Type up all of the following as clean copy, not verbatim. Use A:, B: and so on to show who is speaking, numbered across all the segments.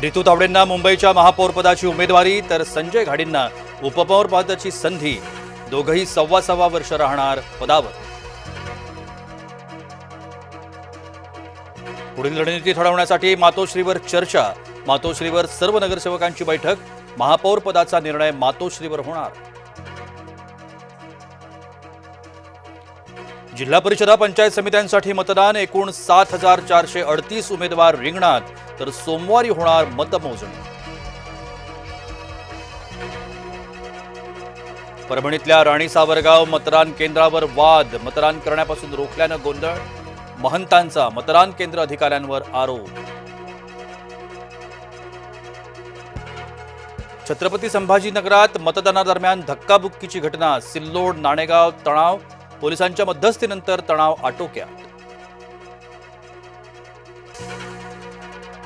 A: रितू तावडेंना मुंबईच्या महापौरपदाची उमेदवारी तर संजय घाडींना उपपौरपदाची संधी। दोघंही 1.25 वर्ष राहणार पदावर। पुढील रणनीती ठरवण्यासाठी मातोश्रीवर चर्चा। मातोश्रीवर सर्व नगरसेवकांची बैठक। महापौरपदाचा निर्णय मातोश्रीवर होणार। जिल्हा परिषदा पंचायत समित्यांसाठी मतदान। एकूण 7,438 उमेदवार रिंगणात, तर सोमवारी होणार मतमोजणी। परभणीतल्या राणी सावरगाव मतदान केंद्रावर वाद। मतदान करण्यापासून रोखल्यानं गोंधळ। महंतांचा मतदान केंद्र अधिकाऱ्यांवर आरोप। छत्रपती संभाजीनगरात मतदानादरम्यान धक्काबुक्कीची घटना। सिल्लोड नाणेगाव तणाव। पोलिसांच्या मध्यस्थीनंतर तणाव आटोक्यात।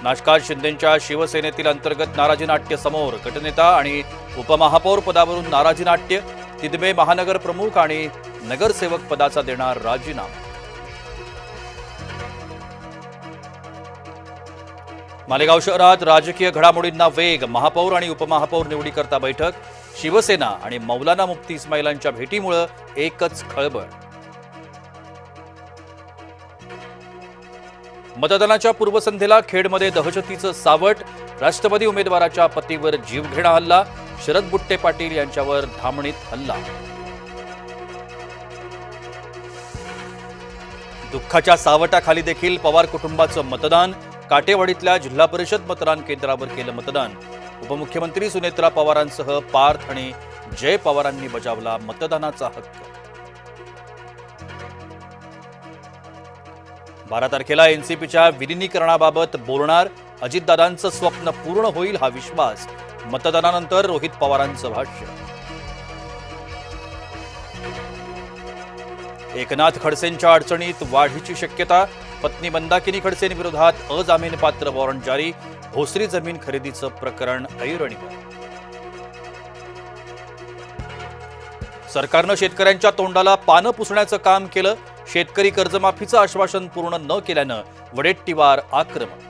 A: नाशकात शिंदेंच्या शिवसेनेतील अंतर्गत नाराजी नाट्य समोर। गटनेता आणि उपमहापौर पदावरून नाराजी नाट्य। तिदमे महानगर प्रमुख आणि नगरसेवक पदाचा देणार राजीनामा। मालेगाव शहरात राजकीय घडामोडींना वेग। महापौर आणि उपमहापौर निवडीकरता बैठक। शिवसेना आणि मौलाना मुफ्ती इस्माईलांच्या भेटीमुळे एकच खळबळ। मतदानाच्या पूर्वसंध्येला खेडमध्ये दहशतीचं सावट। राष्ट्रवादी उमेदवाराच्या पतीवर जीवघेणा हल्ला। शरद बुट्टे पाटील यांच्यावर धामणीत हल्ला। दुःखाच्या सावटाखाली देखील पवार कुटुंबाचं मतदान। काटेवाडीतल्या जिल्हा परिषद मतदान केंद्रावर केलं मतदान। उपमुख्यमंत्री सुनेत्रा पवारांसह पार्थ आणि जय पवारांनी बजावला मतदानाचा हक्क। 12 तारखेला एनसीपीच्या विलिनीकरणाबाबत बोलणार। अजितदादांचं स्वप्न पूर्ण होईल हा विश्वास। मतदानानंतर रोहित पवारांचं भाष्य। एकनाथ खडसेंच्या अडचणीत वाढीची शक्यता। पत्नी मंदाकिनी खडसेंविरोधात अजामीनपात्र वॉरंट जारी। भोसरी जमीन खरेदीचं प्रकरण ऐरणीवर। सरकारनं शेतकऱ्यांच्या तोंडाला पानं पुसण्याचं काम केलं। शेतकरी कर्जमाफीचं आश्वासन पूर्ण न केल्यानं वडेट्टीवार आक्रमक।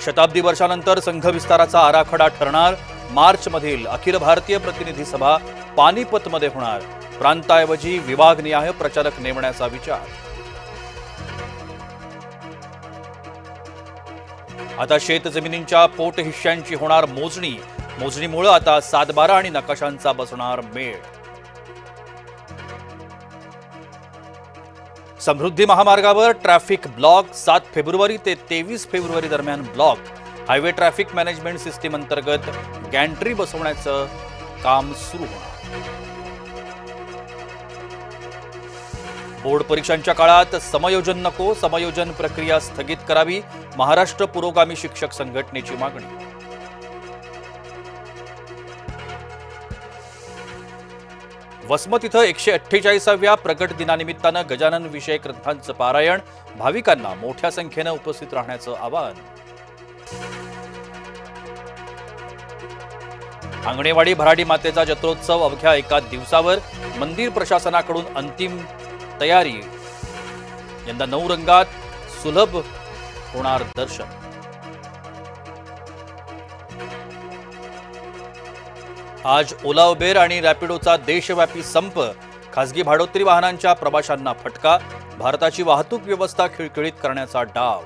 A: शताब्दी वर्षानंतर संघ विस्ताराचा आराखडा ठरणार। मार्चमधील अखिल भारतीय प्रतिनिधी सभा पानिपतमध्ये होणार। प्रांताऐवजी विभागनिहाय प्रचारक नेमण्याचा विचार। आता शेतजमिनींच्या पोट हिश्श्यांची होणार मोजणी। मोजणीमुळे आता 7-12 आणि नकाशांचा बसणार मेळ। समृद्धी महामार्गावर ट्रॅफिक ब्लॉक। 7 फेब्रुवारी ते 23 फेब्रुवारी दरम्यान block. Highway traffic management system अंतर्गत गॅन्ट्री बसवण्याचं काम सुरू होणार। बोर्ड परीक्षांच्या काळात समयोजन नको। समयोजन प्रक्रिया स्थगित करावी। महाराष्ट्र पुरोगामी शिक्षक संघटनेची मागणी। वसमत इथं 148व्या प्रगट दिनानिमित्तानं गजानन विषयक ग्रंथांचं पारायण। भाविकांना मोठ्या संख्येनं उपस्थित राहण्याचं आवाहन। आंगणेवाडी भराडी मातेचा जत्रोत्सव अवघ्या एका दिवसावर। मंदिर प्रशासनाकडून अंतिम तयारी। यंदा 9 रंगात सुलभ होणार दर्शन। आज ओला उबेर आणि रॅपिडोचा देशव्यापी संप। खासगी भाडोत्री वाहनांच्या प्रवाशांना फटका। भारताची वाहतूक व्यवस्था खिळखिळीत करण्याचा डाव।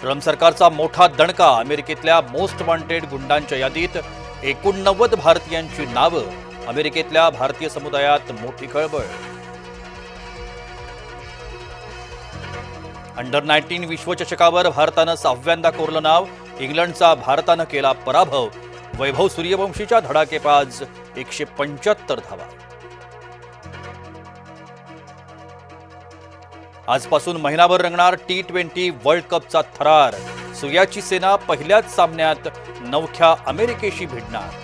A: ट्रम्प सरकारचा मोठा दणका। अमेरिकेतल्या मोस्ट वॉन्टेड गुंडांच्या यादीत 89 भारतीयांची नावं। अमेरिकेतल्या भारतीय समुदायात मोठी खळबळ। अंडर-19 विश्वचषकावर भारतानं 6व्यांदा कोरलं नाव। इंग्लंडचा भारतानं केला पराभव। वैभव सूर्यवंशीच्या धडाकेबाज 175 धावा। आजपासून महिनाभर रंगणार T20 वर्ल्ड कपचा थरार। सूर्याची सेना पहिल्याच सामन्यात नवख्या अमेरिकेशी भिडणार।